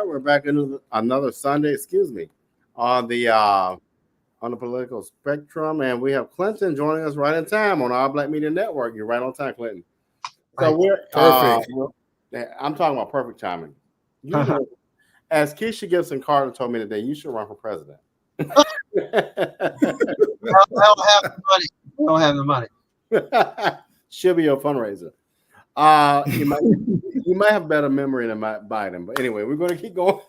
We're back into another Sunday. Excuse me, on the political spectrum, and we have Clinton joining us right in time on our Black Media Network. You're right on time, Clinton. So we're perfect. I'm talking about perfect timing. You know, as Keisha Gibson Carter told me today, you should run for president. I don't have the money. I don't have the money. She'll be your fundraiser. You might have better memory than Biden, but anyway, we're going to keep going.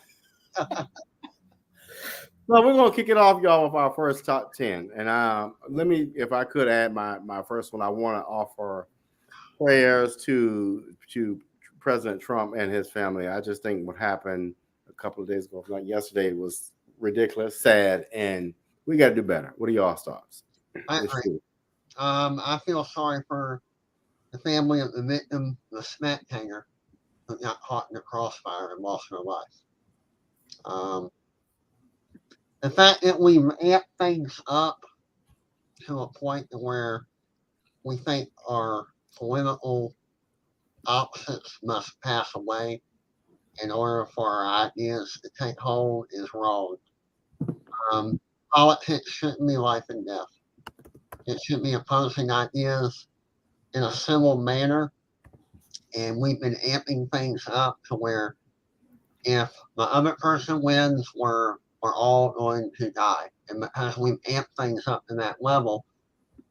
So we're going to kick it off, y'all, with our first top 10. And let me, if I could add my first one, I want to offer prayers to President Trump and his family. I just think what happened a couple of days ago, if not yesterday, was ridiculous, sad, and we got to do better. What are y'all's thoughts? I feel sorry for the family of the victim, the smack hanger, who got caught in the crossfire and lost their life. The fact that we amp things up to a point where we think our political opposites must pass away in order for our ideas to take hold is wrong. Politics shouldn't be life and death. It should be opposing ideas in a civil manner, and we've been amping things up to where if the other person wins, we're all going to die. And because we've amped things up to that level,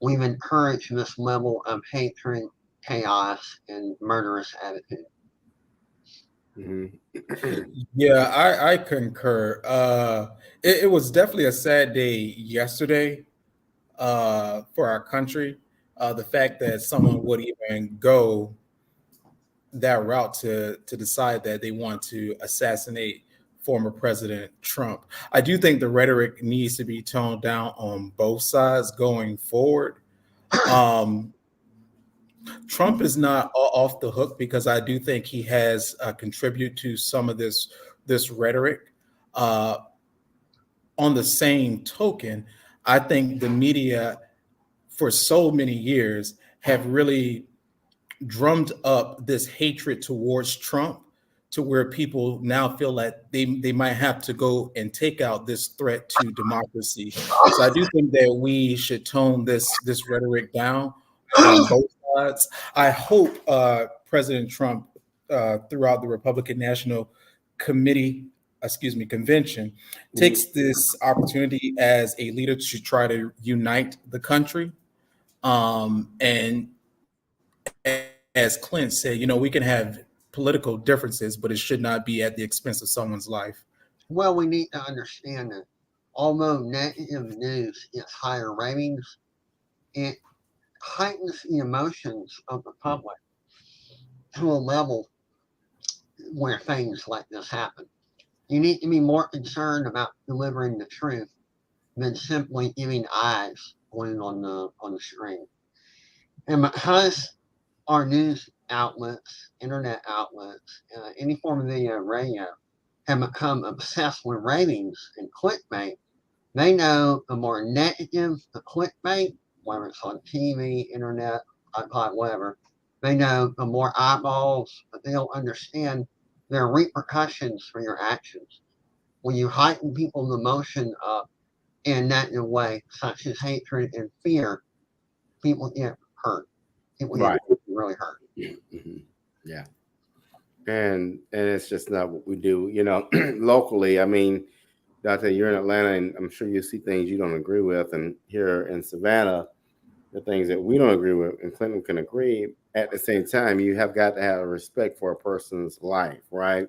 we've encouraged this level of hatred, chaos, and murderous attitude. Mm-hmm. Yeah, I concur. It was definitely a sad day yesterday for our country. The fact that someone would even go that route to decide that they want to assassinate former President Trump. I do think the rhetoric needs to be toned down on both sides going forward. Trump is not off the hook because I do think he has contributed to some of this rhetoric. On the same token, I think the media for so many years have really drummed up this hatred towards Trump to where people now feel like they might have to go and take out this threat to democracy. So I do think that we should tone this rhetoric down on both sides. I hope President Trump, throughout the Republican National Convention, takes this opportunity as a leader to try to unite the country. And as Clint said, we can have political differences, but it should not be at the expense of someone's life. Well, we need to understand that although negative news gets higher ratings, it heightens the emotions of the public to a level where things like this happen. You need to be more concerned about delivering the truth than simply giving eyes on the screen. And because our news outlets, internet outlets, any form of video, radio, have become obsessed with ratings and clickbait, they know the more negative the clickbait, whether it's on TV, internet, iPod, whatever, they know the more eyeballs, but they'll understand there are repercussions for your actions. When you heighten people's emotion up in a negative way, such as hatred and fear, people get hurt. People get really hurt. Mm-hmm. Yeah. And it's just not what we do, locally. I mean, Dr. You're in Atlanta, and I'm sure you see things you don't agree with. And here in Savannah, the things that we don't agree with, and Clinton can agree. At the same time, you have got to have respect for a person's life, right?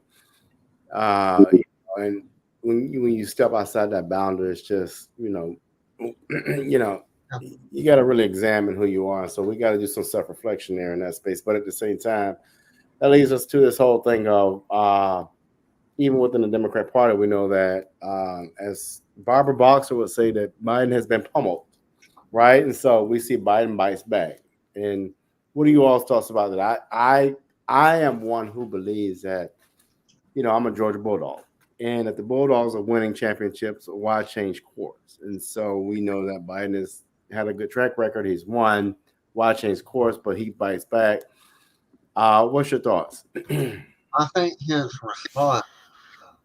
And when you step outside that boundary, it's just, you got to really examine who you are. So we got to do some self-reflection there in that space. But at the same time, that leads us to this whole thing of even within the Democrat Party, we know that as Barbara Boxer would say, that Biden has been pummeled, right? And so we see Biden bites back. And what are you all's thoughts about that? I am one who believes that, I'm a Georgia Bulldog. And if the Bulldogs are winning championships, why change course? And so we know that Biden has had a good track record. He's won. Why change course? But he bites back. What's your thoughts? I think his response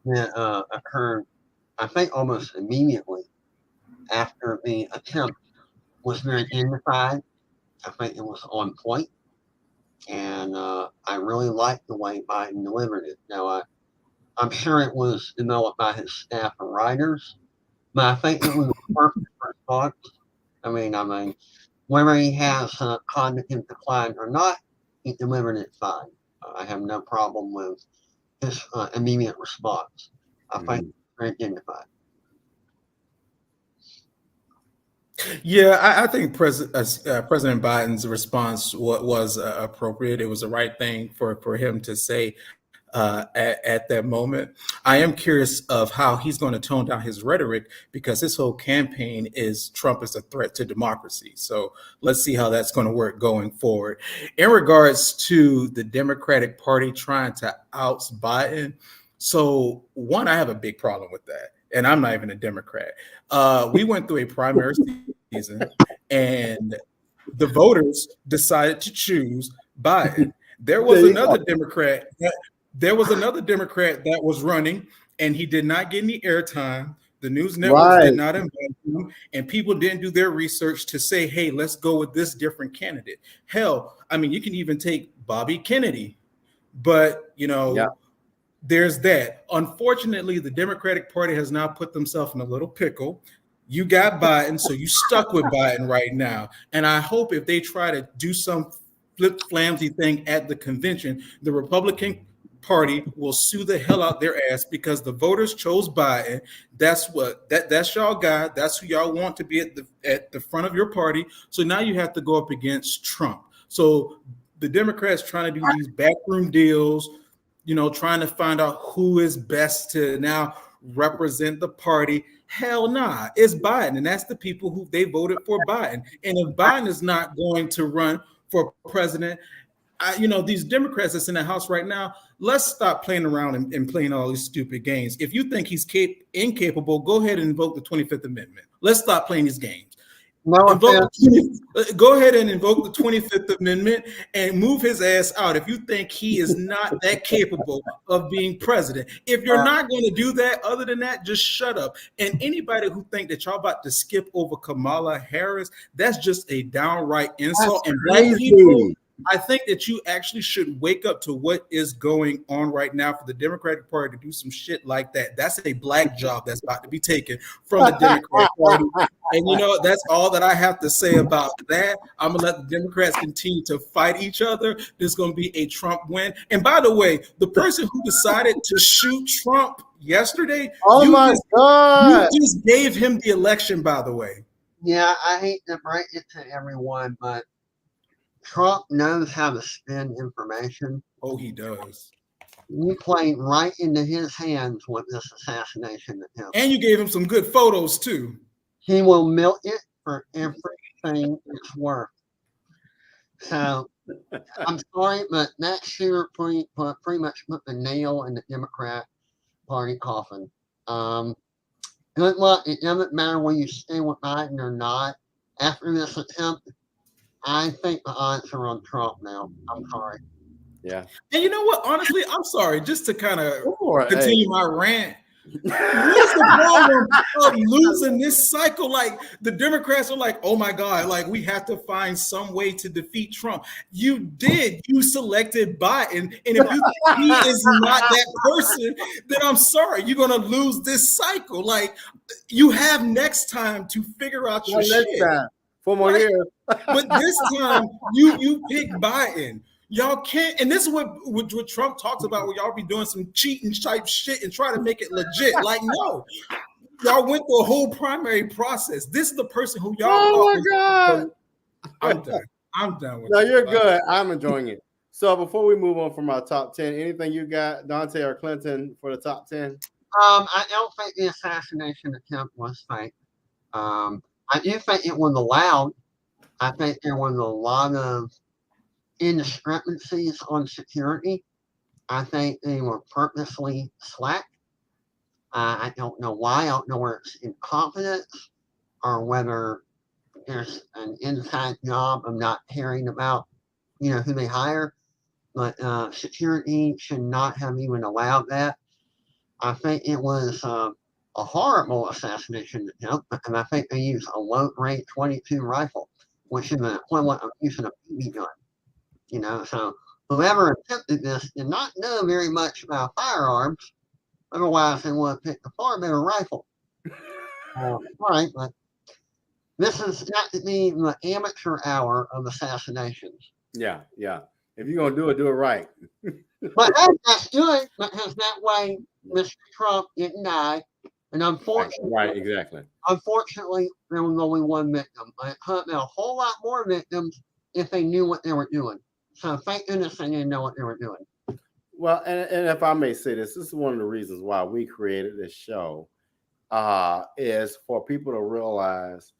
that occurred, I think, almost immediately after the attempt was very dignified. I think it was on point, and I really liked the way Biden delivered it. Now, I'm sure it was developed by his staff and writers, but I think it was a perfect response. I mean, whether he has cognitive decline or not, he delivered it fine. I have no problem with his immediate response. I think it's very dignified. Yeah, I think President Biden's response was appropriate. It was the right thing for him to say at that moment. I am curious of how he's going to tone down his rhetoric, because his whole campaign is Trump is a threat to democracy. So let's see how that's going to work going forward. In regards to the Democratic Party trying to oust Biden, so one, I have a big problem with that. And I'm not even a Democrat. We went through a primary season, and the voters decided to choose Biden. There was another Democrat that was running, and he did not get any airtime. The news networks did not invite him, and people didn't do their research to say, hey, let's go with this different candidate. Hell, I mean, you can even take Bobby Kennedy, but there's that. Unfortunately, the Democratic Party has now put themselves in a little pickle. You got Biden, so you stuck with Biden right now. And I hope if they try to do some flip-flamsy thing at the convention, the Republican Party will sue the hell out their ass, because the voters chose Biden. That's y'all guy. That's who y'all want to be at the front of your party. So now you have to go up against Trump. So the Democrats trying to do these backroom deals, trying to find out who is best to now represent the party. Hell nah, it's Biden, and that's the people who they voted for Biden. And if Biden is not going to run for president, these Democrats that's in the House right now, let's stop playing around and playing all these stupid games. If you think he's incapable, go ahead and invoke the 25th Amendment. Let's stop playing these games. Go ahead and invoke the 25th Amendment and move his ass out if you think he is not that capable of being president. If you're not going to do that, other than that, just shut up. And anybody who think that y'all about to skip over Kamala Harris, that's just a downright insult. And black people, I think that you actually should wake up to what is going on right now for the Democratic Party to do some shit like that. That's a black job that's about to be taken from the Democratic Party. And that's all that I have to say about that. I'm going to let the Democrats continue to fight each other. There's going to be a Trump win. And by the way, the person who decided to shoot Trump yesterday, God, you just gave him the election, by the way. Yeah, I hate to break it to everyone, but Trump knows how to spin information. Oh, he does. You played right into his hands with this assassination attempt. And you gave him some good photos, too. He will milk it for everything it's worth. So, I'm sorry, but that shooter pretty much put the nail in the Democrat Party coffin. Good luck. It doesn't matter whether you stay with Biden or not. After this attempt, I think the odds are on Trump now. I'm sorry. Yeah. And you know what? Honestly, I'm sorry. Just to kind of continue my rant. What's the problem of losing this cycle? Like, the Democrats are like, oh my God, like, we have to find some way to defeat Trump. You did. You selected Biden. And if you think he is not that person, then I'm sorry. You're going to lose this cycle. Like, you have next time to figure out your shit. Next time. 4 more years. But this time, you pick Biden. Y'all can't, and this is what Trump talks about, where y'all be doing some cheating type shit and try to make it legit. Like, no, y'all went through a whole primary process. This is the person who y'all. Oh my God! I'm done with. No, you're good. I'm enjoying it. So before we move on from our top 10, anything you got, Dante or Clinton, for the top 10? I don't think the assassination attempt was fake. I do think it was allowed. I think there was a lot of indiscrepancies on security. I think they were purposely slack. I don't know why. I don't know whether it's incompetence or whether there's an inside job of not caring about, who they hire. But security should not have even allowed that. I think it was a horrible assassination attempt, and I think they used a low-range 22 rifle, which is the equivalent of using a BB gun. You know, so whoever attempted this did not know very much about firearms. Otherwise, they would have picked a far better rifle. Right, but this is not to be the amateur hour of assassinations. Yeah, yeah. If you're gonna do it right. But that's good because that way Mr. Trump didn't die. And Right, exactly. unfortunately, there was only one victim. But it could have been a whole lot more victims if they knew what they were doing. So thank goodness they didn't know what they were doing. Well, and if I may say this is one of the reasons why we created this show, is for people to realize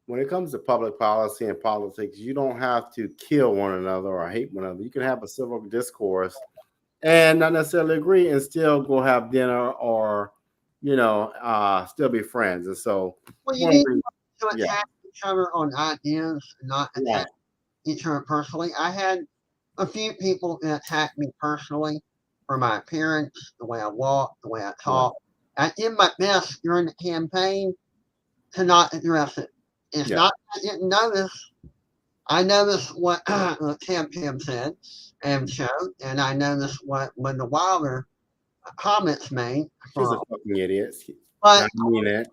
when it comes to public policy and politics, you don't have to kill one another or hate one another. You can have a civil discourse and not necessarily agree and still go have dinner or, still be friends. And so, Well, you one of need the- to yeah, attack each other on ideas, not attack each other personally. I had a few people that attacked me personally for my appearance, the way I walk, the way I talk. I did my best during the campaign to not address it. It's Yeah. not that I didn't notice. I noticed what Tim said and showed, and I noticed what Linda Wilder comments made. she's a fucking idiot. But I mean it.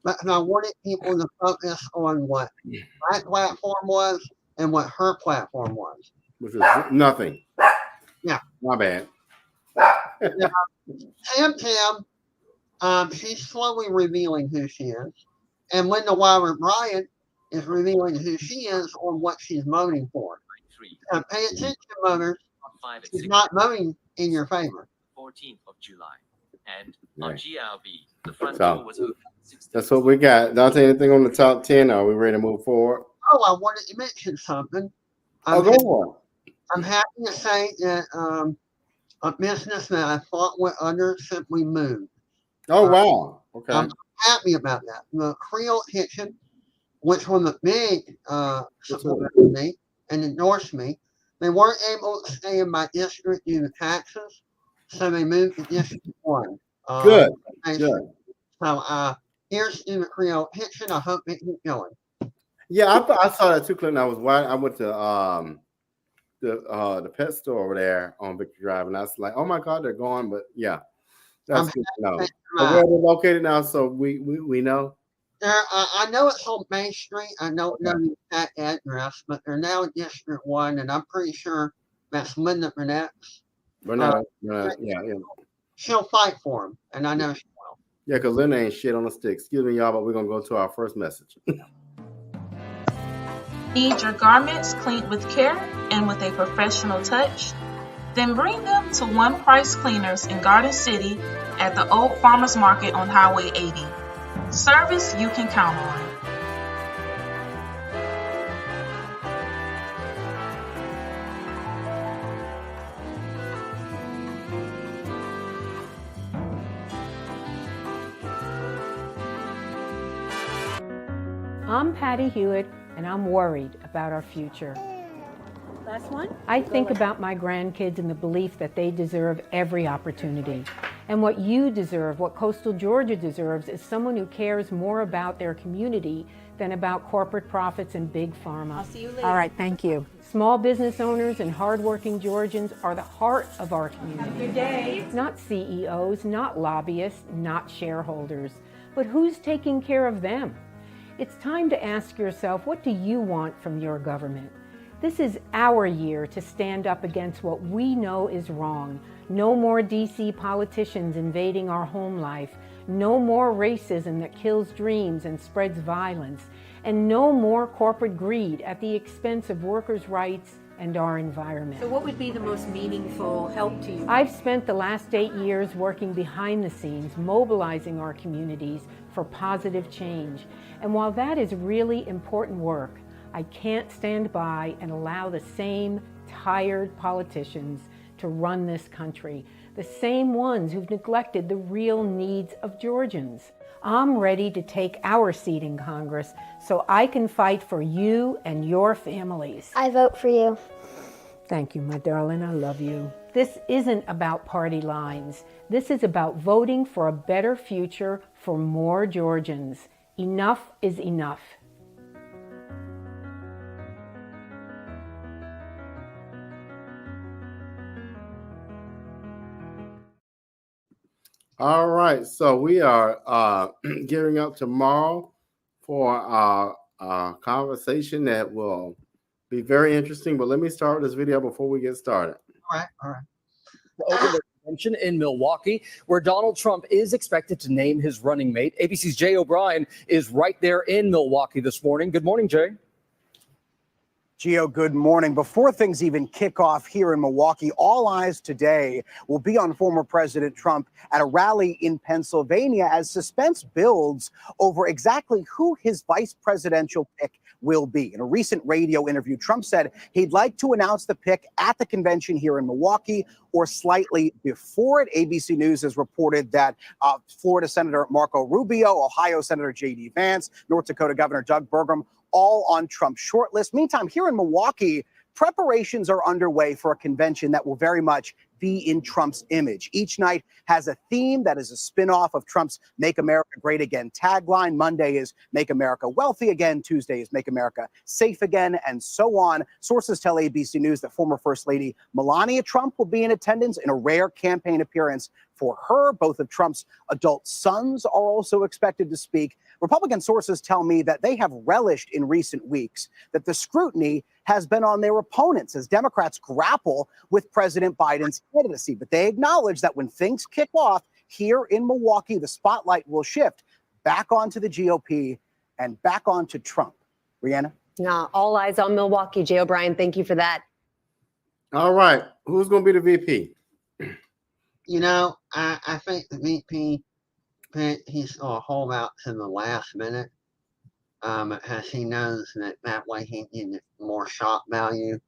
I wanted people to focus on what my platform was and what her platform was. Which is nothing. Yeah. My bad. Tim, she's slowly revealing who she is. And Linda Wilder Bryant is revealing who she is on what she's voting for. Now, pay attention, voters. She's not voting in your favor. 14th of July. And Right. on GLB, the front So, door was open. That's what we got. Dante, anything on the top 10? Are we ready to move forward? Oh, I wanted to mention something. Oh, go for it. I'm happy to say that a business that I thought went under simply moved. Oh, wow. Okay. I'm happy about that. The Creole Kitchen, which was a big supporter of me and endorsed me, they weren't able to stay in my district due to taxes, so they moved to District 1. Good. Good. Good. So here's in the Creole Kitchen. I hope it keeps going. Yeah, I saw that too, Clinton. I went to the pet store over there on Victory Drive, and I was like, oh my God, they're gone. But yeah, that's good to know. But where they're located now, so we know. I know it's on Main Street. I don't know the exact address, but they're now in District 1, and I'm pretty sure that's Linda Burnett's. Yeah. She'll fight for him, and I know she will. Yeah, because Linda ain't shit on a stick. Excuse me, y'all, but we're going to go to our first message. Need your garments cleaned with care and with a professional touch? Then bring them to One Price Cleaners in Garden City at the Old Farmers Market on Highway 80. Service you can count on. I'm Patty Hewitt, and I'm worried about our future. Last one? I think about my grandkids and the belief that they deserve every opportunity. And what you deserve, what Coastal Georgia deserves, is someone who cares more about their community than about corporate profits and big pharma. I'll see you later. All right, thank you. Small business owners and hardworking Georgians are the heart of our community. Good day. Not CEOs, not lobbyists, not shareholders. But who's taking care of them? It's time to ask yourself, what do you want from your government? This is our year to stand up against what we know is wrong. No more DC politicians invading our home life. No more racism that kills dreams and spreads violence. And no more corporate greed at the expense of workers' rights and our environment. So what would be the most meaningful help to you? I've spent the last 8 years working behind the scenes, mobilizing our communities for positive change. And while that is really important work, I can't stand by and allow the same tired politicians to run this country, the same ones who've neglected the real needs of Georgians. I'm ready to take our seat in Congress so I can fight for you and your families. I vote for you. Thank you, my darling. I love you. This isn't about party lines. This is about voting for a better future for more Georgians. Enough is enough. All right, so we are gearing up tomorrow for a conversation that will be very interesting. But let me start this video before we get started. All right. Open the convention in Milwaukee, where Donald Trump is expected to name his running mate. ABC's Jay O'Brien is right there in Milwaukee this morning. Good morning, Jay. Gio, good morning. Before things even kick off here in Milwaukee, all eyes today will be on former President Trump at a rally in Pennsylvania as suspense builds over exactly who his vice presidential pick will be. In a recent radio interview, Trump said he'd like to announce the pick at the convention here in Milwaukee or slightly before it. ABC News has reported that Florida Senator Marco Rubio, Ohio Senator J.D. Vance, North Dakota Governor Doug Burgum, all on Trump's shortlist. Meantime, here in Milwaukee, preparations are underway for a convention that will very much be in Trump's image. Each night has a theme that is a spinoff of Trump's Make America Great Again tagline. Monday is Make America Wealthy Again. Tuesday is Make America Safe Again, and so on. Sources tell ABC News that former First Lady Melania Trump will be in attendance in a rare campaign appearance for her. Both of Trump's adult sons are also expected to speak. Republican sources tell me that they have relished in recent weeks that the scrutiny has been on their opponents as Democrats grapple with President Biden's candidacy. But they acknowledge that when things kick off here in Milwaukee, the spotlight will shift back onto the GOP and back onto Trump. Rihanna? All eyes on Milwaukee. Jay O'Brien, thank you for that. All right, who's going to be the VP? You know, I think the VP pick, he's going to hold out to the last minute, as he knows that way he can get more shock value,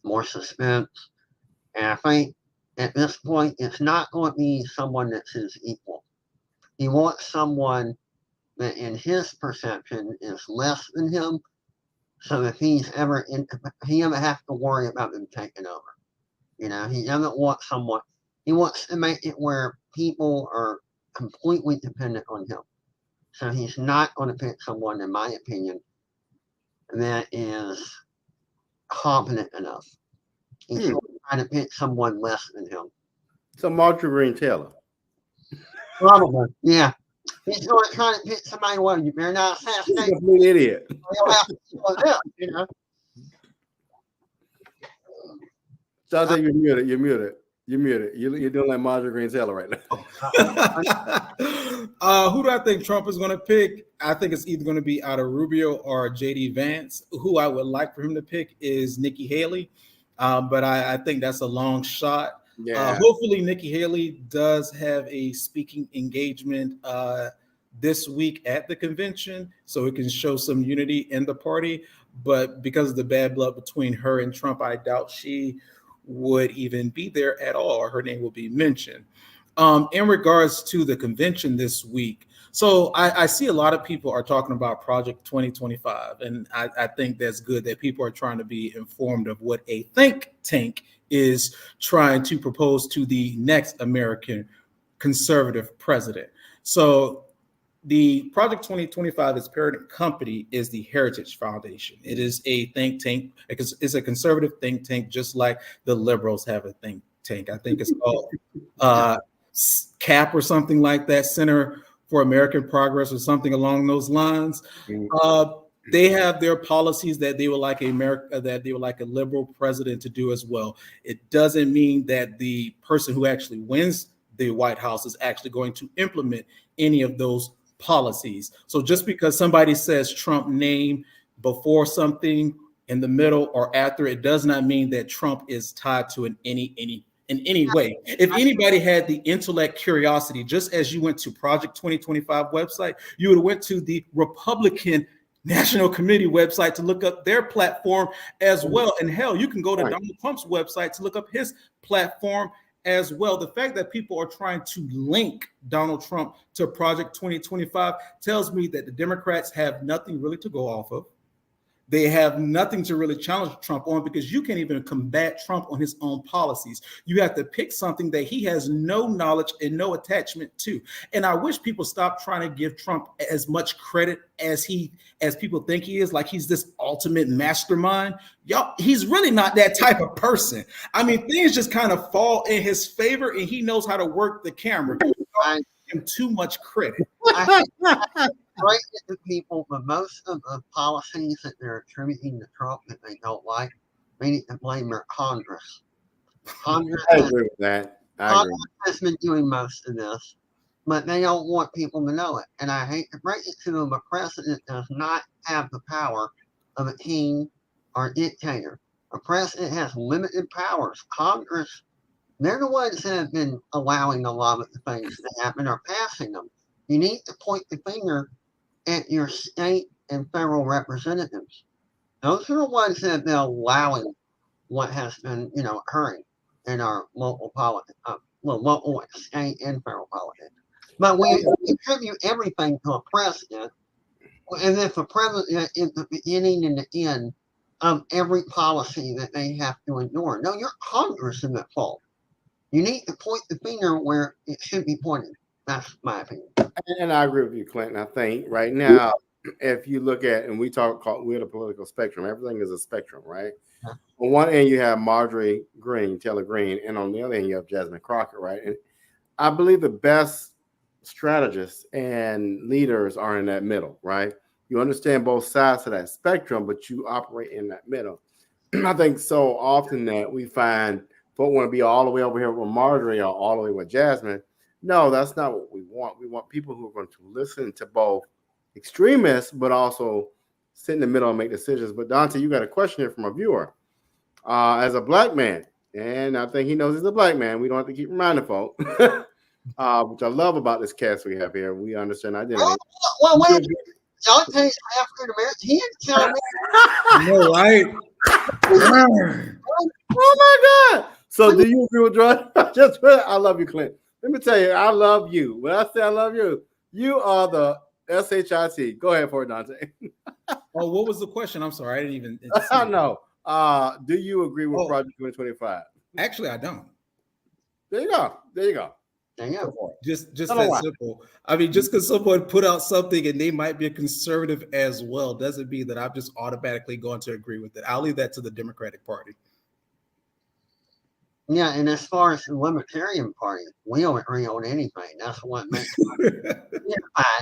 more suspense. And I think at this point, it's not going to be someone that's his equal. He wants someone that, in his perception, is less than him. So if he's ever in, he doesn't have to worry about them taking over. You know, he doesn't want someone. He wants to make it where people are completely dependent on him. So he's not going to pick someone, in my opinion, that is competent enough. He's going to try to pick someone less than him. So Marjorie Greene Taylor. Probably, yeah. He's going to try to pick somebody. Well, you better not She's a assassinate. complete idiot. You'll have to slow down, you know. Dante, you're muted. You're muted. You're muted. You're doing like Marjorie Greene Taylor right now. Who do I think Trump is going to pick? I think it's either going to be out of Rubio or J.D. Vance. Who I would like for him to pick is Nikki Haley, but I think that's a long shot. Yeah. Hopefully, Nikki Haley does have a speaking engagement this week at the convention, so it can show some unity in the party. But because of the bad blood between her and Trump, I doubt she would even be there at all, or her name will be mentioned. In regards to the convention this week, so I see a lot of people are talking about Project 2025, and I think that's good that people are trying to be informed of what a think tank is trying to propose to the next American conservative president. So the Project 2025, its parent company is the Heritage Foundation. It is a think tank. It's a conservative think tank, just like the liberals have a think tank. I think it's called CAP or something like that, Center for American Progress or something along those lines. They have their policies that they would like a liberal president to do as well. It doesn't mean that the person who actually wins the White House is actually going to implement any of those policies. So just because somebody says Trump name before something, in the middle, or after, it does not mean that Trump is tied to in any way. If anybody had the intellect curiosity, just as you went to Project 2025 website, you would have went to the Republican National Committee website to look up their platform as well. And hell, you can go to Donald Trump's website to look up his platform as well. The fact that people are trying to link Donald Trump to Project 2025 tells me that the Democrats have nothing really to go off of. They have nothing to really challenge Trump on because you can't even combat Trump on his own policies. You have to pick something that he has no knowledge and no attachment to. And I wish people stop trying to give Trump as much credit as people think he is, like he's this ultimate mastermind. Y'all, he's really not that type of person. I mean, things just kind of fall in his favor, and he knows how to work the camera. I Give him too much credit. right at the people, but most of the policies that they're attributing to Trump that they don't like, they need to blame their Congress. Congress I has, agree with that. I agree. Congress has been doing most of this, but they don't want people to know it. And I hate to break it to them, a president does not have the power of a king or dictator. A president has limited powers. Congress, they're the ones that have been allowing a lot of the things to happen or passing them. You need to point the finger at your state and federal representatives. Those are the ones that have been allowing what has been, occurring in our local politics, local, state, and federal politics. But we attribute everything to a president, and if a president is the beginning and the end of every policy that they have to endure. No, your Congress is at fault. You need to point the finger where it should be pointed. That's my opinion. And I agree with you, Clinton. I think right now, if you look at, and we're the political spectrum, everything is a spectrum, right? Yeah. On one end, you have Marjorie Greene, Taylor Greene, and on the other end, you have Jasmine Crockett, right? And I believe the best strategists and leaders are in that middle, right? You understand both sides of that spectrum, but you operate in that middle. I think so often that we find folks want to be all the way over here with Marjorie or all the way with Jasmine. No, that's not what we want. We want people who are going to listen to both extremists, but also sit in the middle and make decisions. But Dante, you got a question here from a viewer. As a black man, and I think he knows he's a black man, we don't have to keep reminding folks, which I love about this cast we have here. We understand identity. Well, wait. Dante's African American. He didn't tell me. No, right? Oh my God. So do you agree with Jordan? I love you, Clint. Let me tell you, I love you. When I say I love you, you are the SHIT. Go ahead for it, Dante. Oh, what was the question? I'm sorry. I didn't even. I know. Do you agree with Project 2025? Actually, I don't. There you go. There you go. Just that simple. I mean, just because someone put out something and they might be a conservative as well doesn't mean that I'm just automatically going to agree with it. I'll leave that to the Democratic Party. Yeah, and as far as the Libertarian Party, we don't agree on anything. That's what makes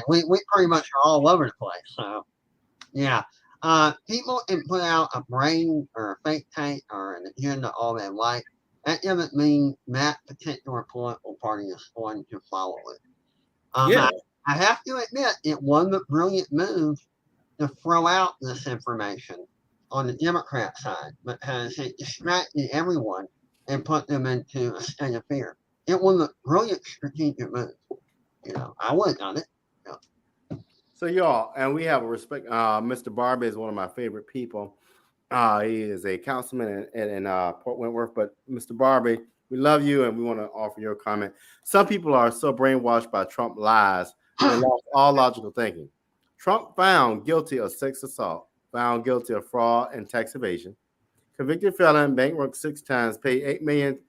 we pretty much are all over the place. So, yeah. People can put out a brain or a think tank or an agenda all they like. That doesn't mean that particular political party is going to follow it. I have to admit, it was a brilliant move to throw out this information on the Democrat side because it distracted everyone and put them into a state of fear. It was a brilliant strategic move. I would have done it. So y'all, and we have a respect. Mr. Barbie is one of my favorite people. He is a councilman in Port Wentworth. But Mr. Barbie, we love you, and we want to offer your comment. Some people are so brainwashed by Trump lies they lost all logical thinking. Trump found guilty of sex assault, found guilty of fraud and tax evasion, convicted felon, bankrupt 6 times, paid $8 million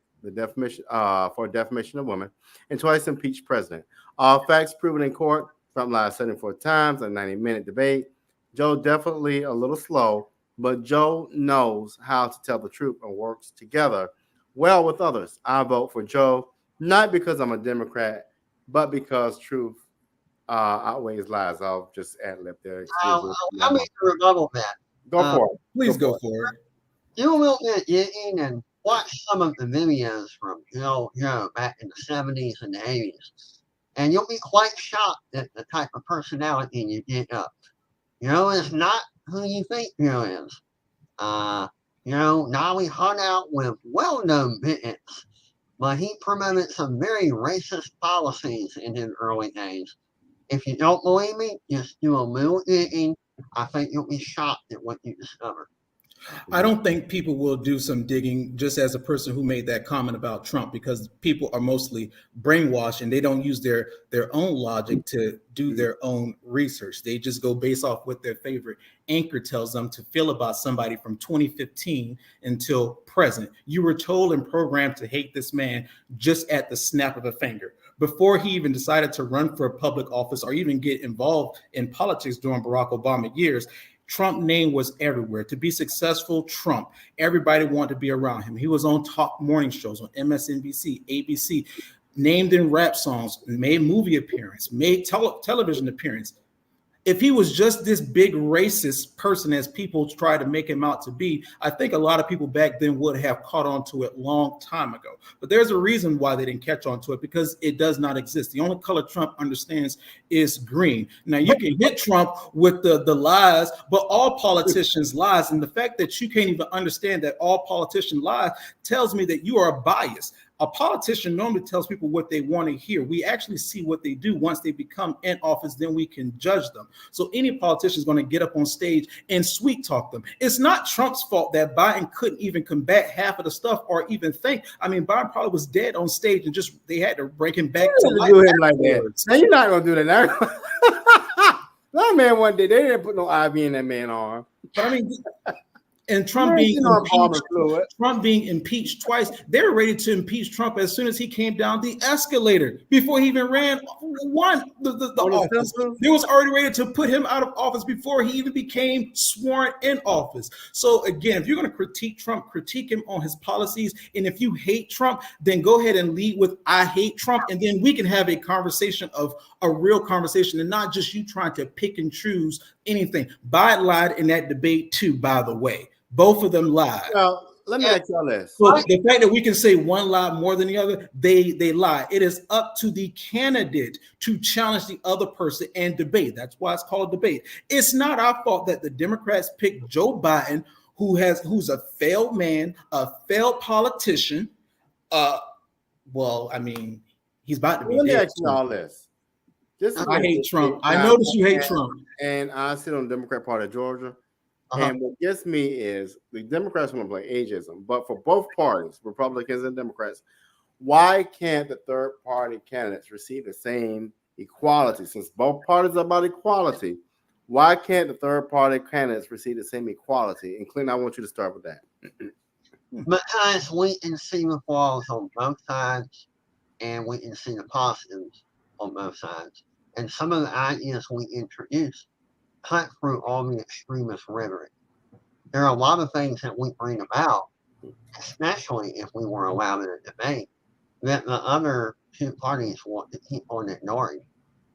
for defamation of women, and twice impeached president. All facts proven in court. Trump lied 74 times, a 90-minute debate. Joe definitely a little slow, but Joe knows how to tell the truth and works together well with others. I vote for Joe, not because I'm a Democrat, but because truth outweighs lies. I'll just ad-lib there. I'll make a rebuttal that. Go for it. Please go for it. You will get in and watch some of the videos from Joe back in the 70s and the 80s. And you'll be quite shocked at the type of personality you get up. Is not who you think Joe is. Now we hung out with well-known bigots, but he promoted some very racist policies in his early days. If you don't believe me, just do a little digging. I think you'll be shocked at what you discover. I don't think people will do some digging just as a person who made that comment about Trump, because people are mostly brainwashed and they don't use their own logic to do their own research. They just go based off what their favorite anchor tells them to feel about somebody from 2015 until present. You were told and programmed to hate this man just at the snap of a finger. Before he even decided to run for a public office or even get involved in politics during Barack Obama years, Trump name was everywhere. To be successful, Trump, everybody wanted to be around him. He was on top morning shows on MSNBC, ABC, named in rap songs, made movie appearance, made television appearance. If he was just this big racist person as people try to make him out to be, I think a lot of people back then would have caught on to it long time ago. But there's a reason why they didn't catch on to it, because it does not exist. The only color Trump understands is green. Now, you can hit Trump with the lies, but all politicians lies. And the fact that you can't even understand that all politicians lie tells me that you are biased. A politician normally tells people what they want to hear. We actually see what they do once they become in office, then we can judge them. So any politician is going to get up on stage and sweet talk them. It's not Trump's fault that Biden couldn't even combat half of the stuff or even think. I mean, Biden probably was dead on stage and just they had to bring him back to life. Do him like that. Now you're not gonna do that now. That man one day they didn't put no IV in that man's arm. But I mean, and Trump being impeached twice, they were ready to impeach Trump as soon as he came down the escalator before he even ran the office. They was already ready to put him out of office before he even became sworn in office. So again, if you're going to critique Trump, critique him on his policies. And if you hate Trump, then go ahead and lead with "I hate Trump," and then we can have a conversation of a real conversation and not just you trying to pick and choose anything. Biden lied in that debate too, by the way. Both of them lied. Well, let me ask y'all this. So the fact that we can say one lie more than the other, they lie. It is up to the candidate to challenge the other person and debate. That's why it's called debate. It's not our fault that the Democrats picked Joe Biden, who's a failed man, a failed politician. Well, I mean, he's about to be. Let me dead ask you all this. I hate Trump. I notice you hate Trump. And I sit on the Democrat Party of Georgia. And what gets me is the Democrats want to play ageism, but for both parties, Republicans and Democrats, why can't the third party candidates receive the same equality? Since both parties are about equality, why can't the third party candidates receive the same equality? And Clint, I want you to start with that. Because we can see the flaws on both sides, and we can see the positives on both sides. And some of the ideas we introduce cut through all the extremist rhetoric. There are a lot of things that we bring about, especially if we were allowed in a debate, that the other two parties want to keep on ignoring.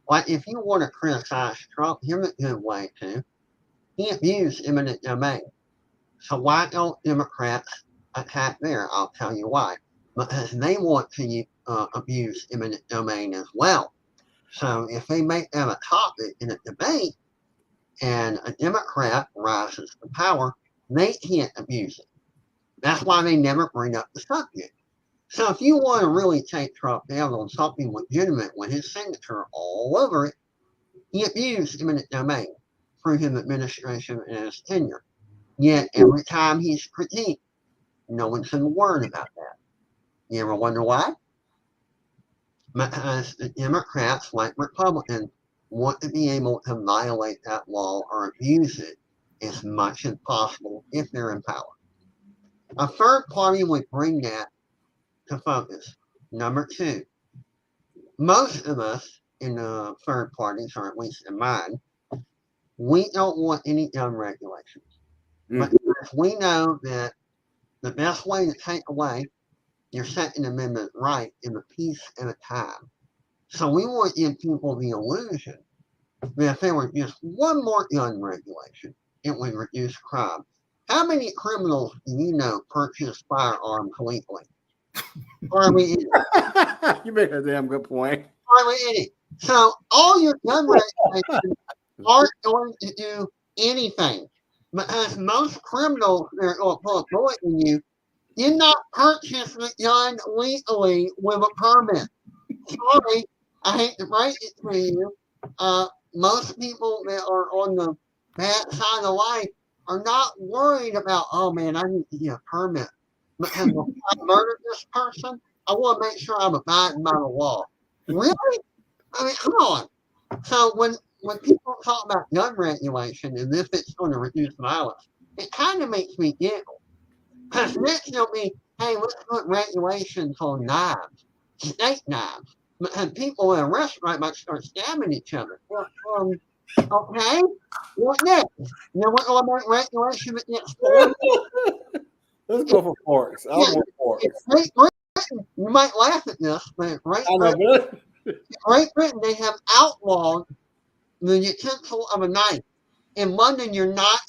Like, if you want to criticize Trump, here's a good way to. He abused eminent domain. So why don't Democrats attack there? I'll tell you why. Because they want to abuse eminent domain as well. So if they make that a topic in a debate, and a Democrat rises to power, they can't abuse it. That's why they never bring up the subject. So if you want to really take Trump down on something legitimate with his signature all over it, he abused eminent domain through his administration and his tenure. Yet every time he's critiqued, no one said a word about that. You ever wonder why? Because the Democrats, like Republicans, want to be able to violate that law or abuse it as much as possible if they're in power. A third party would bring that to focus. Number two, most of us in the third parties, or at least in mine, we don't want any gun regulations. But we know that the best way to take away your Second Amendment right is a piece at a time. So we want to give people the illusion that if there were just one more gun regulation, it would reduce crime. How many criminals do you know purchase firearms legally? Hardly any. You make a damn good point. Hardly any. So all your gun regulations aren't going to do anything. Because most criminals that are going to pull a bullet in you did not purchase the gun legally with a permit. Sorry, I hate to break it to you. Most people that are on the bad side of life are not worried about, oh man, I need to get a permit. Because if I murder this person, I want to make sure I'm abiding by the law. Really? I mean, come on. So when people talk about gun regulation and if it's going to reduce violence, it kind of makes me giggle. Because next they'll be, hey, let's put regulations on knives, steak knives. And people in a restaurant might start stabbing each other. Well, okay, what next? You know what about regulation against forks? Let's go for forks. I want forks. Great Britain, you might laugh at this, but in Great Britain, they have outlawed the utensil of a knife. In London, you're not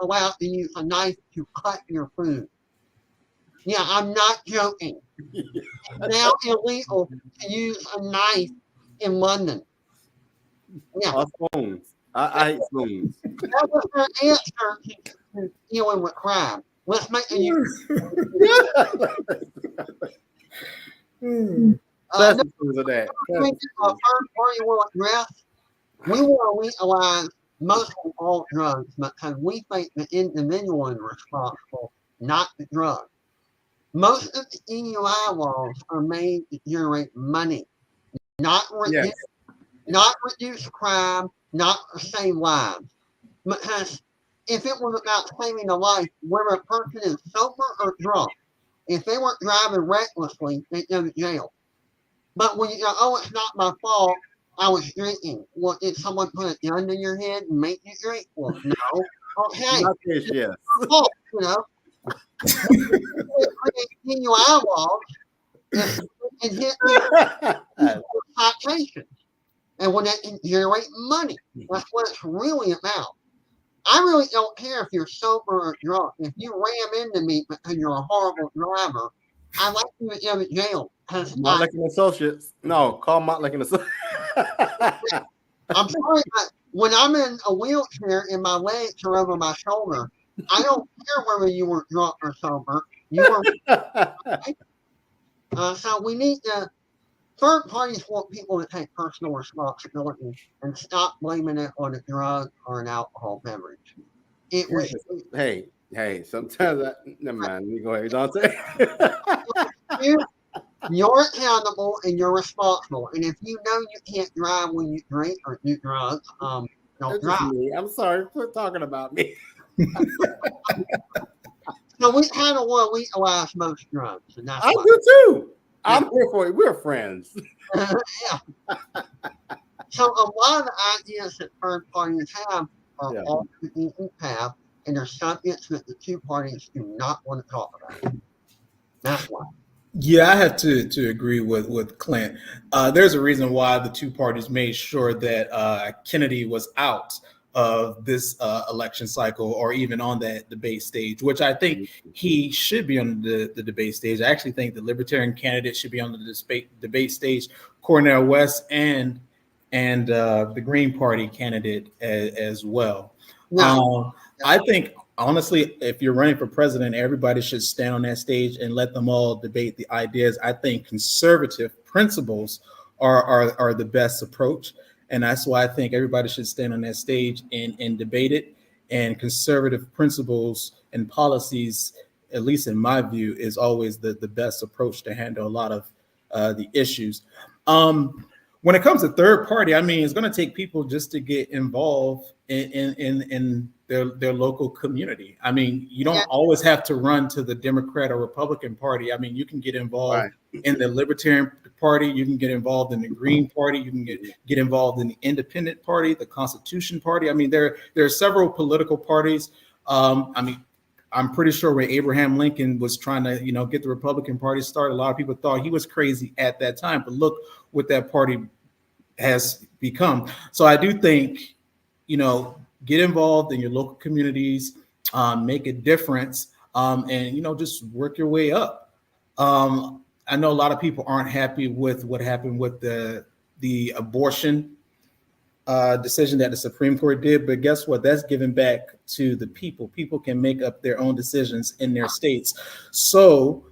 allowed to use a knife to cut your food. Yeah, I'm not joking. It's now illegal to use a knife in London. Yeah. Spoons. I hate spoons. That was their answer to dealing with crime. Let's make a use. Spoons of that. First party will address. We want to legalize most of all drugs because we think the individual is responsible, not the drug. Most of the EUI laws are made to generate money, not reduce crime, not save lives. Because if it was about saving a life, whether a person is sober or drunk, if they weren't driving recklessly, they go to jail. But when you go, oh, it's not my fault, I was drinking. Well, did someone put a gun in your head and make you drink? Well, no. Okay. Yes. You know. DUI laws and hit citations. And when that can generate money, that's what it's really about. I really don't care if you're sober or drunk. If you ram into me because you're a horrible driver, I'd like you to go to jail. Motley and Associates. No, call Motley and Associates. I'm sorry, but when I'm in a wheelchair and my legs are over my shoulder, I don't care whether you were drunk or sober. You were. So we need to. Third parties want people to take personal responsibility and stop blaming it on a drug or an alcohol beverage. Hey. Sometimes never mind. Let me go ahead, Dante. You're accountable and you're responsible. And if you know you can't drive when you drink or do drugs, don't drive. I'm sorry. Quit talking about me. So we kind of want to legalize most drugs, and that's I do too. I'm here for it. We're friends. Yeah. So a lot of the ideas that third parties have are off the beaten path, and they're subjects that the two parties do not want to talk about. That's why. Yeah, I have to agree with Clint. There's a reason why the two parties made sure that Kennedy was out of this election cycle or even on that debate stage, which I think he should be on the debate stage. I actually think the Libertarian candidate should be on the debate stage, Cornel West and the Green Party candidate as well. No. I think, honestly, if you're running for president, everybody should stand on that stage and let them all debate the ideas. I think conservative principles are the best approach. And that's why I think everybody should stand on that stage and debate it. And conservative principles and policies, at least in my view, is always the best approach to handle a lot of the issues. When it comes to third party, I mean, it's going to take people just to get involved in their local community. I mean, you don't always have to run to the Democrat or Republican Party. I mean, you can get involved in the Libertarian Party. You can get involved in the Green Party. You can get involved in the Independent Party, the Constitution Party. I mean, there are several political parties. I mean, I'm pretty sure when Abraham Lincoln was trying to, get the Republican Party started, a lot of people thought he was crazy at that time. But look what that party has become. So I do think, get involved in your local communities, make a difference, and just work your way up. I know a lot of people aren't happy with what happened with the abortion decision that the Supreme Court did, but guess what? That's given back to the people. People can make up their own decisions in their states. So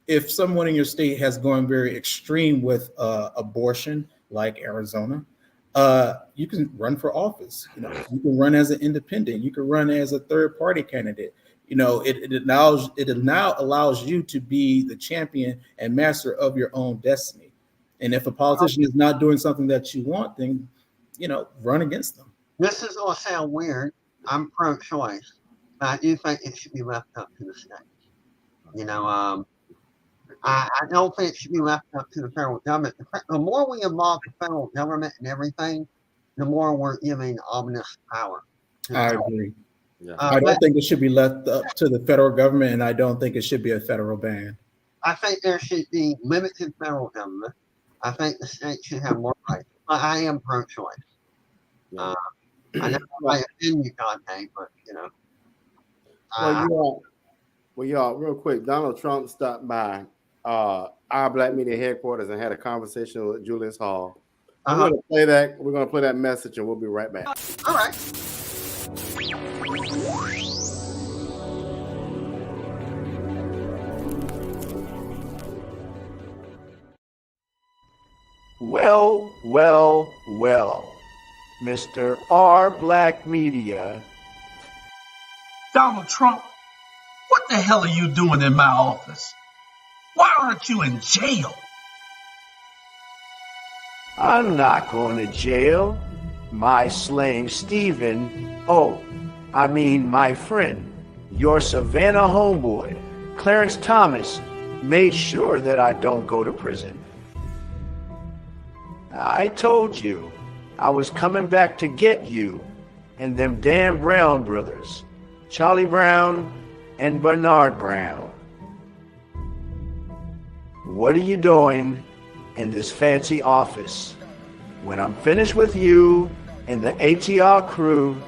if someone in your state has gone very extreme with abortion, like Arizona, you can run for office. You can run as an independent. You can run as a third party candidate. It now allows you to be the champion and master of your own destiny. And if a politician is not doing something that you want, then run against them. This is going to sound weird. I'm pro-choice, but I do think it should be left up to the states. I don't think it should be left up to the federal government. The more we involve the federal government in everything, the more we're giving ominous power. I agree. Yeah. I don't think it should be left up to the federal government, and I don't think it should be a federal ban. I think there should be limited federal government. I think the state should have more rights. I am pro-choice. Yeah. I know I offend you, Dante, but Well, y'all, real quick, Donald Trump stopped by our Black Media headquarters and had a conversation with Julius Hall. We're going to play that. We're going to play that message, and we'll be right back. All right. Well, well, well, Mr. R. Black Media. Donald Trump, what the hell are you doing in my office? Why aren't you in jail? I'm not going to jail. My slaying Stephen, my friend, your Savannah homeboy, Clarence Thomas, made sure that I don't go to prison. I told you I was coming back to get you and them damn Brown brothers, Charlie Brown and Bernard Brown. What are you doing in this fancy office? When I'm finished with you and the ATR crew,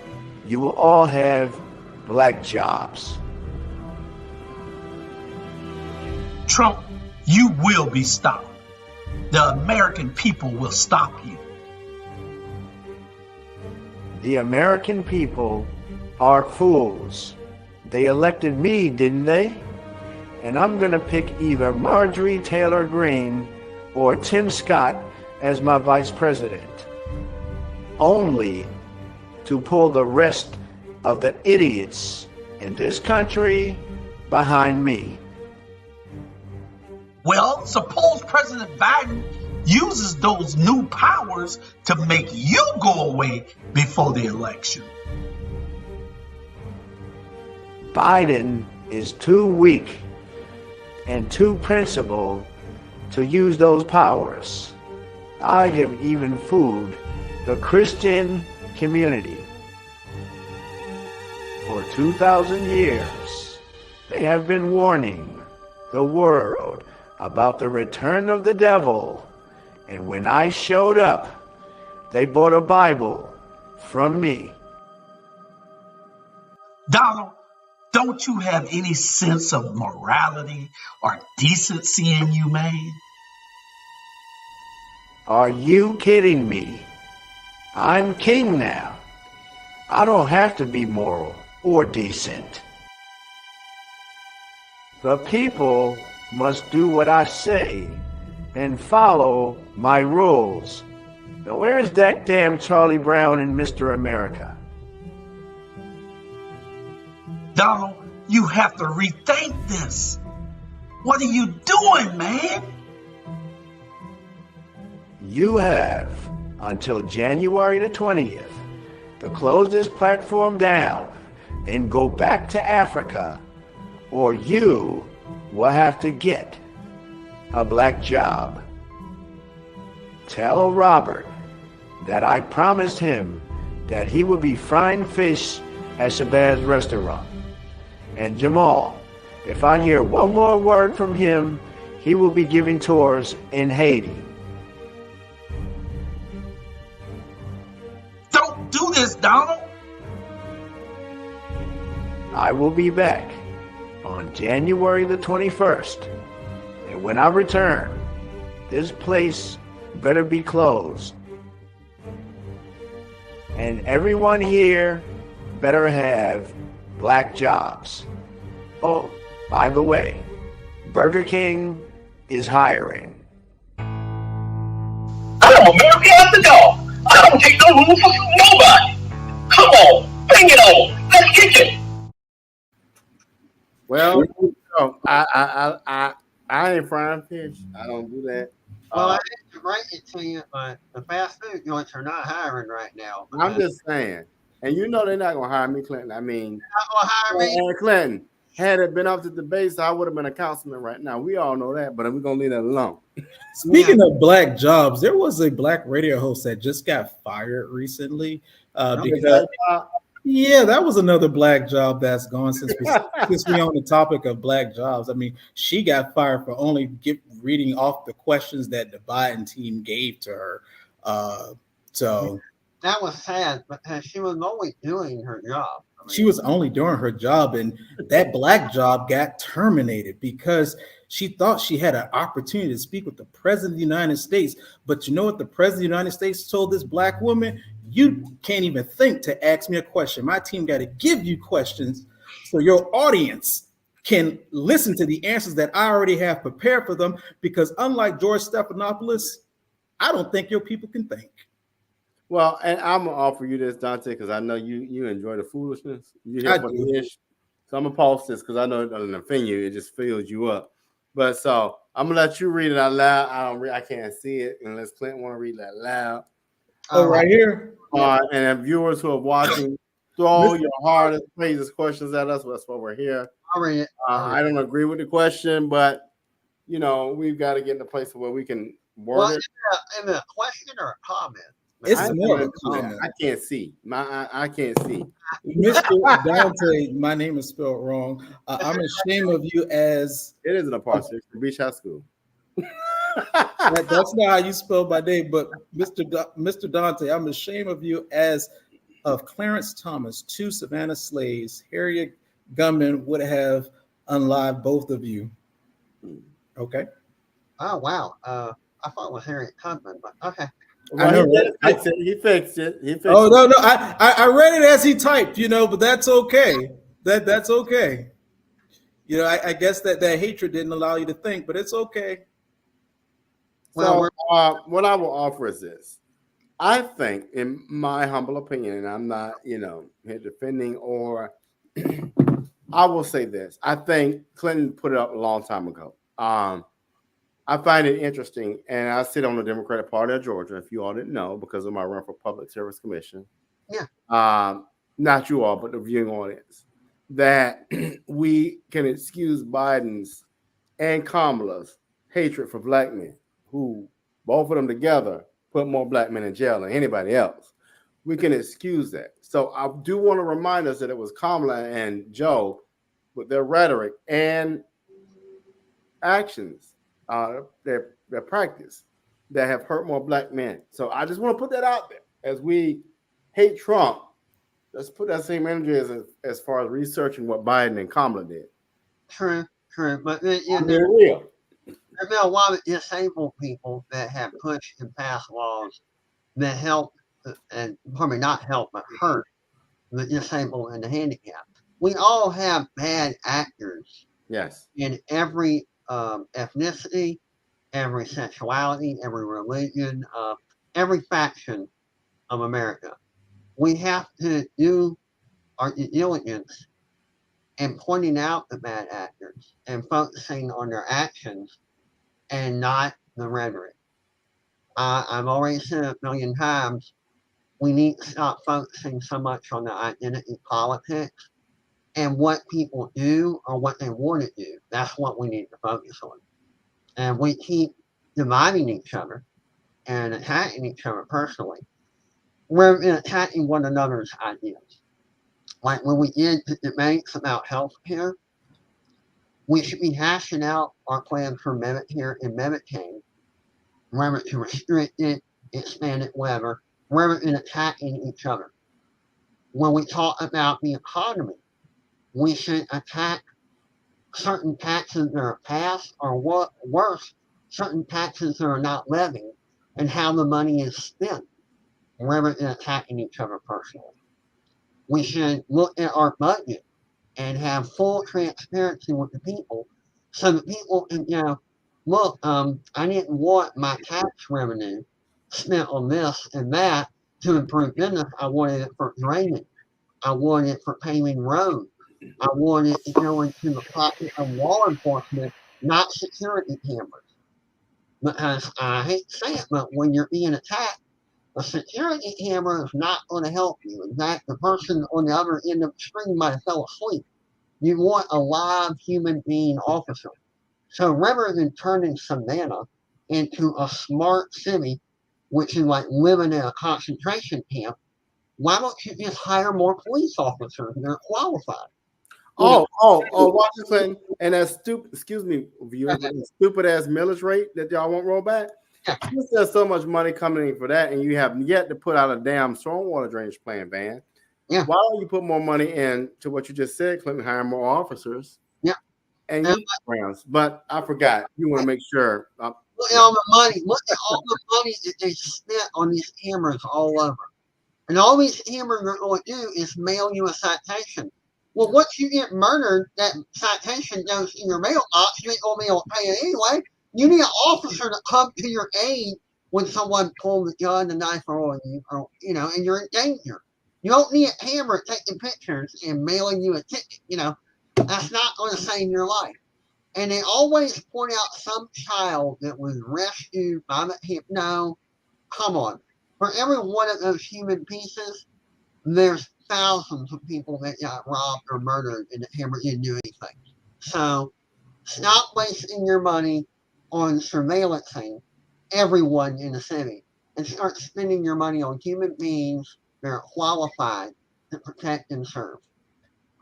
you will all have black jobs. Trump, you will be stopped. The American people will stop you. The American people are fools. They elected me, didn't they? And I'm gonna pick either Marjorie Taylor Greene or Tim Scott as my vice president, only to pull the rest of the idiots in this country behind me. Well, suppose President Biden uses those new powers to make you go away before the election. Biden is too weak and too principled to use those powers. I have even fooled the Christian community. For 2,000 years, they have been warning the world about the return of the devil. And when I showed up, they bought a Bible from me. Donald, don't you have any sense of morality or decency in you, man? Are you kidding me? I'm king now. I don't have to be moral or decent. The people must do what I say and follow my rules. Now, where's that damn Charlie Brown and Mr. America? Donald, you have to rethink this. What are you doing, man? You have until January the 20th to close this platform down and go back to Africa, or you will have to get a black job. Tell Robert that I promised him that he would be frying fish at Shabazz restaurant. And Jamal, if I hear one more word from him, he will be giving tours in Haiti. Don't do this, Donald. I will be back on January the 21st. And when I return, this place better be closed. And everyone here better have black jobs. Oh, by the way, Burger King is hiring. I don't care if you have to go. I don't care. for nobody. Come on, bring it on. Let's kick it. Well, I ain't frying fish. I don't do that. Well, I hate to break it to you, but the fast food joints are not hiring right now. I'm just saying, and you know they're not gonna hire me, Clinton. I mean, Not gonna hire me. Clinton. Had it been up to debates, I would have been a councilman right now. We all know that, but we're gonna leave that alone. Speaking of black jobs, there was a black radio host that just got fired recently because yeah, that was another black job that's gone since we on the topic of black jobs. I mean, she got fired for only reading off the questions that the Biden team gave to her. So that was sad, but she was only doing her job. She was only doing her job, and that black job got terminated because she thought she had an opportunity to speak with the president of the United States. But you know what the president of the United States told this black woman? You can't even think to ask me a question. My team got to give you questions so your audience can listen to the answers that I already have prepared for them, because unlike George Stephanopoulos, I don't think your people can think. Well, and I'm gonna offer you this, Dante, because I know you enjoy the foolishness. You hear what it is. So I'm gonna post this because I know it doesn't offend you. It just fills you up. But so I'm gonna let you read it out loud. I can't see it unless Clinton want to read it out loud. Oh, right here. And viewers who are watching, throw your hardest, craziest questions at us. That's why we're here. I'll read it. I don't agree with the question, but you know we've got to get in a place where we can word it. Is it a question or a comment? It's more of a comment. I can't see. I can't see. Mr. Dante, my name is spelled wrong. I'm ashamed of you as... It isn't a part six, Beach High School. That's not how you spell my name, but Mr. Dante, I'm ashamed of you as of Clarence Thomas, 2 Savannah slaves. Harriet Gunman would have unlived both of you. Okay. Oh, wow. I thought it was Harriet Tubman, but okay. Well, he fixed it. No. I read it as he typed, but that's okay. That's okay. I guess that hatred didn't allow you to think, but it's okay. So what I will offer is this. I think, in my humble opinion, and I'm not, here defending or I will say this. I think Clinton put it up a long time ago. I find it interesting, and I sit on the Democratic Party of Georgia, if you all didn't know, because of my run for Public Service Commission. Yeah. Not you all, but the viewing audience, that we can excuse Biden's and Kamala's hatred for black men, who both of them together put more black men in jail than anybody else. We can excuse that. So I do want to remind us that it was Kamala and Joe with their rhetoric and actions, their practice, that have hurt more black men. So I just want to put that out there. As we hate Trump, let's put that same energy as far as researching what Biden and Kamala did. True. But They're real. There's been a lot of disabled people that have pushed and passed laws that help, and probably not help, but hurt the disabled and the handicapped. We all have bad actors. Yes. In every ethnicity, every sexuality, every religion, every faction of America. We have to do our due diligence in pointing out the bad actors and focusing on their actions and not the rhetoric. I've already said it a million times, we need to stop focusing so much on the identity politics and what people do or what they want to do. That's what we need to focus on. And we keep dividing each other and attacking each other personally. We're attacking one another's ideas. Like when we did the debates about health care, we should be hashing out our plans for Medicare and Medicaid, whether to restrict it, expand it, whatever, rather than attacking each other. When we talk about the economy, we should attack certain taxes that are passed, or what worse, certain taxes that are not levied, and how the money is spent, rather than attacking each other personally. We should look at our budget and have full transparency with the people, so that people can look, I didn't want my tax revenue spent on this and that, to improve business. I wanted it for drainage. I wanted it for paving roads. I wanted it to go into the pocket of law enforcement, not security cameras. Because I hate to say it, but when you're being attacked, a security camera is not going to help you. In fact, the person on the other end of the screen might have fell asleep. You want a live human being officer. So rather than turning Savannah into a smart city, which is like living in a concentration camp, why don't you just hire more police officers that are qualified? Washington, and that stupid, excuse me, viewers, stupid ass millage rate that y'all won't roll back. There's so much money coming in for that, and you have yet to put out a damn stormwater drainage plan, Van. Yeah. Why don't you put more money in to what you just said, Clinton, hire more officers? Yeah. And grounds. But I forgot. You want to make sure. Look at all the money. Look at all the money that they spent on these cameras all over. And all these cameras are going to do is mail you a citation. Well, once you get murdered, that citation goes in your mailbox. You ain't going to be able to pay it anyway. You need an officer to come to your aid when someone pulls the gun, the knife, or you, and you're in danger. You don't need a camera taking pictures and mailing you a ticket. That's not going to save your life. And they always point out some child that was rescued by the hypno. Come on. For every one of those human pieces, there's thousands of people that got robbed or murdered and the camera didn't do anything. So stop wasting your money on surveillancing everyone in the city and start spending your money on human beings that are qualified to protect and serve.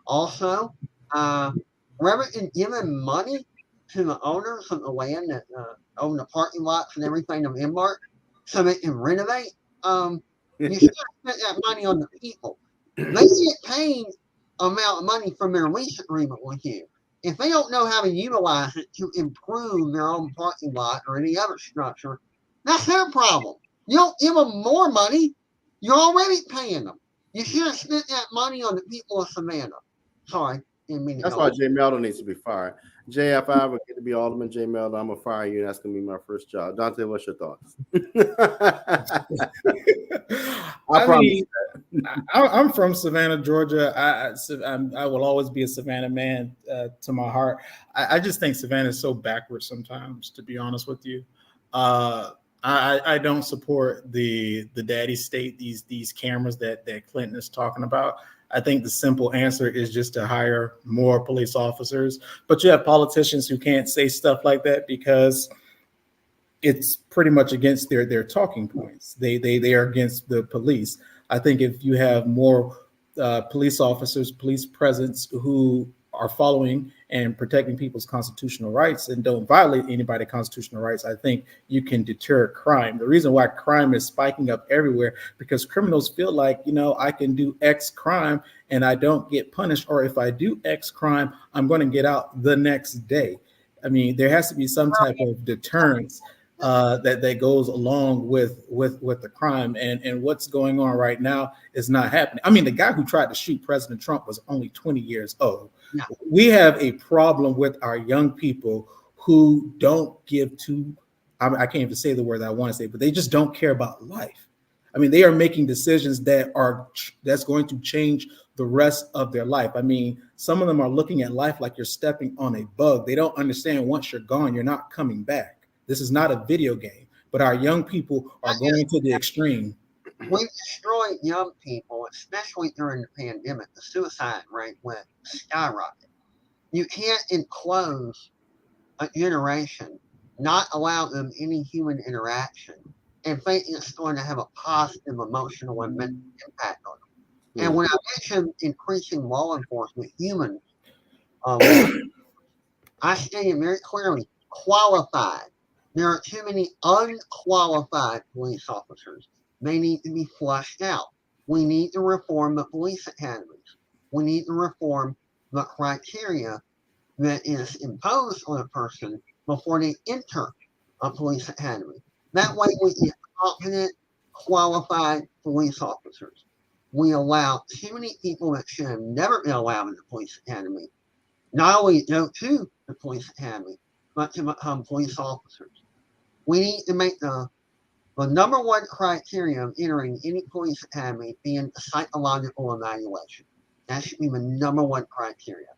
Also, rather than giving money to the owners of the land that own the parking lots and everything of Embark so they can renovate, you should have spent that money on the people. They get paid amount of money from their lease agreement with you. If they don't know how to utilize it to improve their own parking lot or any other structure, that's their problem. You don't give them more money. You're already paying them. You should have spent that money on the people of Savannah. Sorry. That's why Jay Meldo needs to be fired. Jay, if I ever get to be Alderman Jay Meldo, I'm going to fire you. That's going to be my first job. Dante, what's your thoughts? I'm from Savannah, Georgia. I will always be a Savannah man to my heart. I just think Savannah is so backwards sometimes, to be honest with you. I don't support the daddy state, these cameras that Clinton is talking about. I think the simple answer is just to hire more police officers. But you have politicians who can't say stuff like that because it's pretty much against their talking points. They are against the police. I think if you have more police officers, police presence who are following and protecting people's constitutional rights and don't violate anybody's constitutional rights, I think you can deter crime. The reason why crime is spiking up everywhere, because criminals feel like, I can do X crime and I don't get punished, or if I do X crime, I'm going to get out the next day. I mean, there has to be some type of deterrence that goes along with the crime, and what's going on right now is not happening. I mean, the guy who tried to shoot President Trump was only 20 years old. No. We have a problem with our young people who don't give to, I can't even say the word that I want to say, but they just don't care about life. I mean, they are making decisions that's going to change the rest of their life. I mean, some of them are looking at life like you're stepping on a bug. They don't understand once you're gone, you're not coming back. This is not a video game, but our young people are going to the extreme. We destroyed young people, especially during the pandemic. The suicide rate went skyrocket. You can't enclose a generation, not allow them any human interaction, and think it's going to have a positive emotional and mental impact on them. And when I mentioned increasing law enforcement, humans, I stated very clearly, qualified. There are too many unqualified police officers. They need to be flushed out. We need to reform the police academies. We need to reform the criteria that is imposed on a person before they enter a police academy. That way we get competent, qualified police officers. We allow too many people that should have never been allowed in the police academy, not only go to the police academy, but to become police officers. We need to make the The number one criteria of entering any police academy being a psychological evaluation. That should be the number one criteria.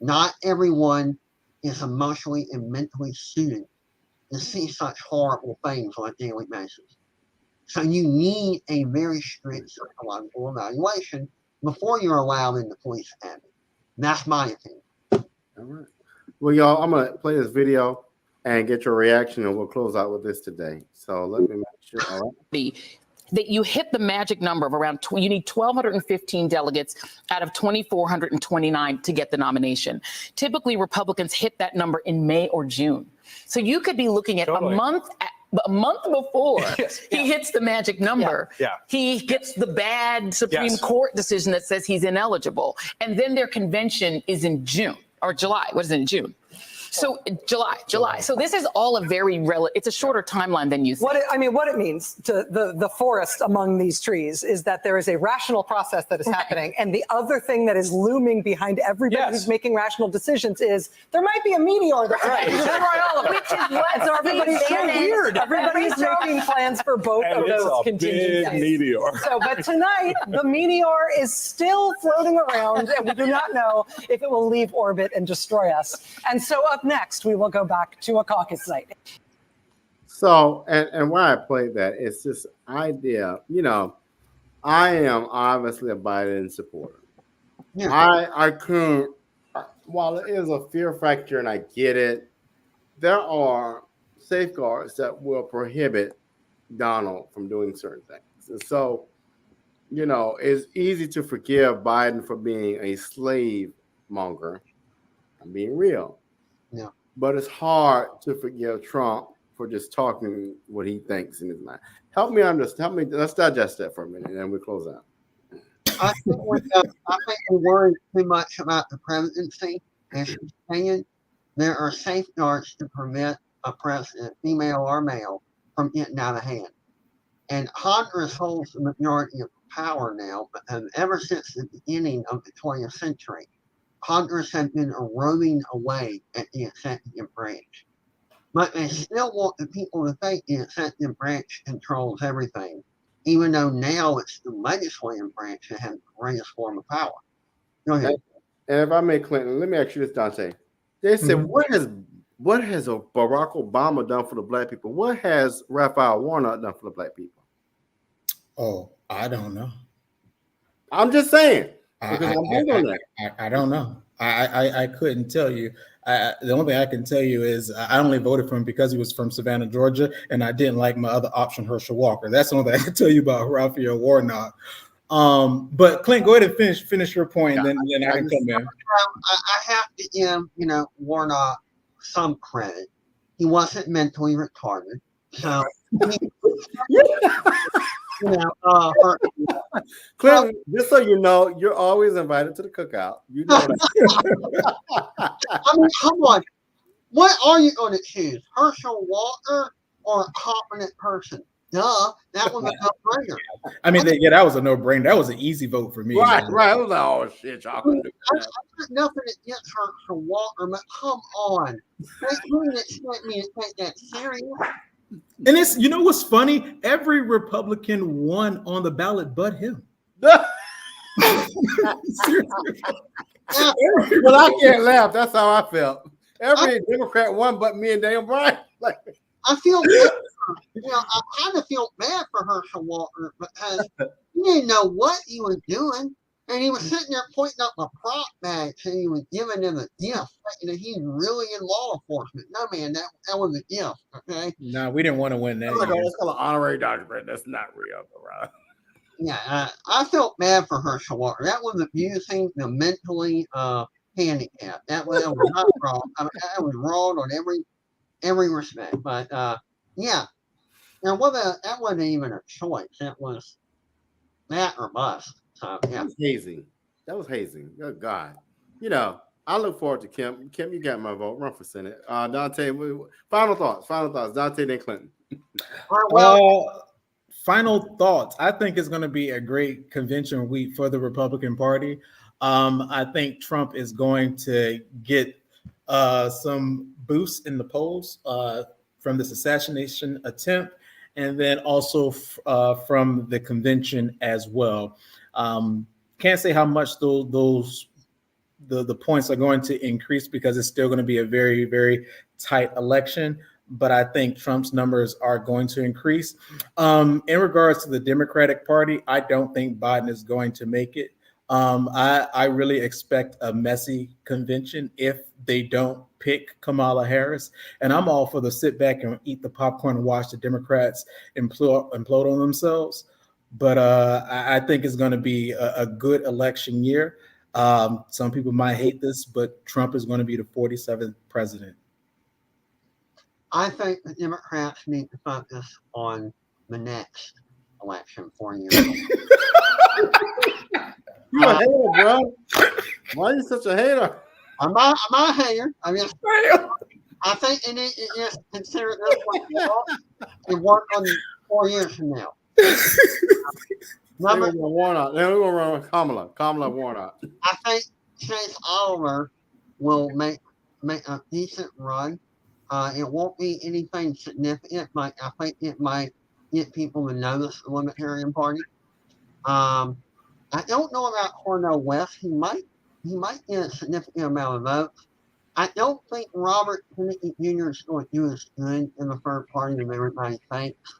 Not everyone is emotionally and mentally suited to see such horrible things on a daily basis. So you need a very strict psychological evaluation before you're allowed in the police academy. That's my opinion. All right. Well, y'all, I'm going to play this video and get your reaction, and we'll close out with this today. So let me make sure. All right. That you hit the magic number of around, you need 1,215 delegates out of 2,429 to get the nomination. Typically, Republicans hit that number in May or June. So you could be looking at a month before he hits the magic number. He gets the bad Supreme Court decision that says he's ineligible. And then their convention is in June or July. What is it, in June? So July. So this is all a very it's a shorter timeline than you think. What it means to the forest among these trees is that there is a rational process that is happening. And the other thing that is looming behind everybody who's making rational decisions is there might be a meteor that's going to destroy all of it. Which is what so everybody's so weird. Everybody's making plans for both of those contingencies. Big meteor. So, but tonight, the meteor is still floating around, and we do not know if it will leave orbit and destroy us. And so up next, we will go back to a caucus site. So, and why I played that, it's this idea, I am obviously a Biden supporter. I couldn't, while it is a fear factor and I get it, there are safeguards that will prohibit Donald from doing certain things. And so, it's easy to forgive Biden for being a slave monger. I'm being real. Yeah. But it's hard to forgive Trump for just talking what he thinks in his mind. Help me understand. Let's digest that for a minute, and then we close out. I think we worry too much about the presidency. As she's saying, there are safeguards to prevent a president, female or male, from getting out of hand. And Congress holds the majority of power now, but ever since the beginning of the 20th century, Congress has been eroding away at the executive branch. But they still want the people to think the executive branch controls everything, even though now it's the legislative branch that has the greatest form of power. Go ahead. And if I may, Clinton, let me ask you this, Dante. They said, what has Barack Obama done for the black people? What has Raphael Warnock done for the black people? Oh, I don't know. I'm just saying. I don't know. I couldn't tell you. The only thing I can tell you is I only voted for him because he was from Savannah, Georgia, and I didn't like my other option, Herschel Walker. That's the only thing I can tell you about Raphael Warnock. But Clint, go ahead and finish your point, and then I can come in. I have to give Warnock some credit. He wasn't mentally retarded, so. Clinton, just so you know, you're always invited to the cookout. You know that. I mean, come on. What are you going to choose? Herschel Walker or a competent person? Duh, that was a no-brainer. I mean, that was a no-brainer. That was an easy vote for me. Right. I was like, oh, shit, y'all can do that. I got nothing against Herschel Walker, but come on. They couldn't expect me to take that serious. And it's, what's funny? Every Republican won on the ballot but him. Seriously. Well, I can't laugh. That's how I felt. Every Democrat won but me and Dan Bryan. I feel bad. I kind of feel bad for Herschel Walker because he didn't know what he was doing. And he was sitting there pointing up a prop badge and he was giving them a gift. And he's really in law enforcement. No, man, that was a gift, okay? No, we didn't want to win that. That's called an honorary doctorate. That's not real, right? Yeah, I felt bad for Herschel Walker. That was abusing the mentally handicapped. That was not wrong. I mean, that was wrong on every respect. But, yeah. Now, that wasn't even a choice. That was that or bust. So, yeah. That was hazing. Good God. I look forward to Kim. Kim, you got my vote. Run for Senate. Dante, final thoughts. Dante, then Clinton. Final thoughts. I think it's going to be a great convention week for the Republican Party. I think Trump is going to get some boost in the polls from this assassination attempt. and then also from the convention as well. Can't say how much the points are going to increase because it's still going to be a very, very tight election. But I think Trump's numbers are going to increase. In regards to the Democratic Party, I don't think Biden is going to make it. I really expect a messy convention if they don't pick Kamala Harris. And I'm all for the sit back and eat the popcorn and watch the Democrats implode on themselves. But I think it's going to be a good election year. Some people might hate this, but Trump is going to be the 47th president. I think the Democrats need to focus on the next election 4 years. You a hater, bro. Why are you such a hater? I'm not a hater. I think they need to just consider this one and work on 4 years from now. We're going to Warnock. Then we're going to run with Kamala Warnock. I think Chase Oliver will make a decent run. It won't be anything significant, but I think it might get people to notice the Libertarian Party. I don't know about Cornel West. He might get a significant amount of votes. I don't think Robert Kennedy Jr. is going to do as good in the third party as everybody thinks.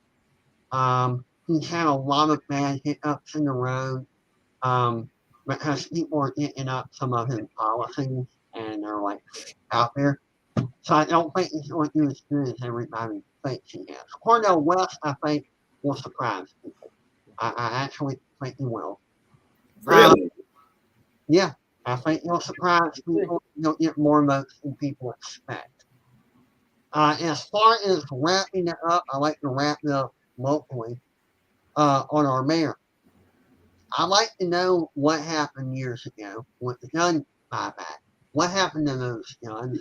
He's had a lot of bad hiccups in the road because people are getting up some of his policies and they're like out there. So I don't think he's going to do as good as everybody thinks he is. Cornel West, I think, will surprise people. I actually think he will. Really? Yeah, I think he'll surprise people. He'll get more votes than people expect. As far as wrapping it up, I like to wrap it up locally on our mayor. I'd like to know what happened years ago with the gun buyback. What happened to those guns?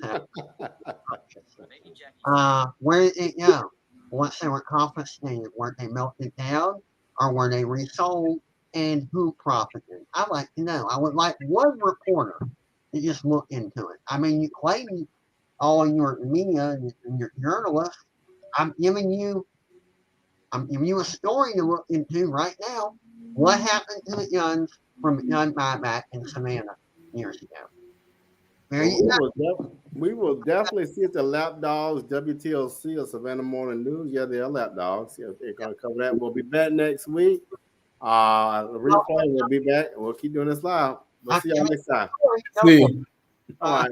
Where did it go? Once they were confiscated, were they melted down or were they resold? And who profited? I'd like to know. I would like one reporter to just look into it. I mean, you claim all your media and your journalists. I'm giving you a story to look into right now. What happened to the guns from the gun buyback in Savannah years ago? We will definitely see if the lapdogs, WTOC or Savannah Morning News. Yeah, they are lapdogs. Yeah, they're going to cover that. We'll be back next week. The replay will be back. We'll keep doing this live. We'll see y'all next time. See. All right.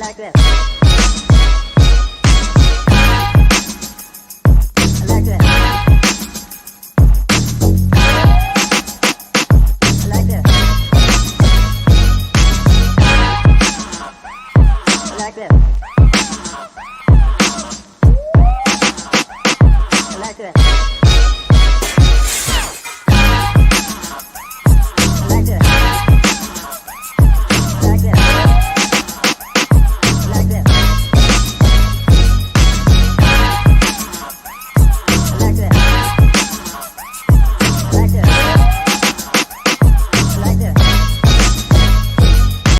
Like this.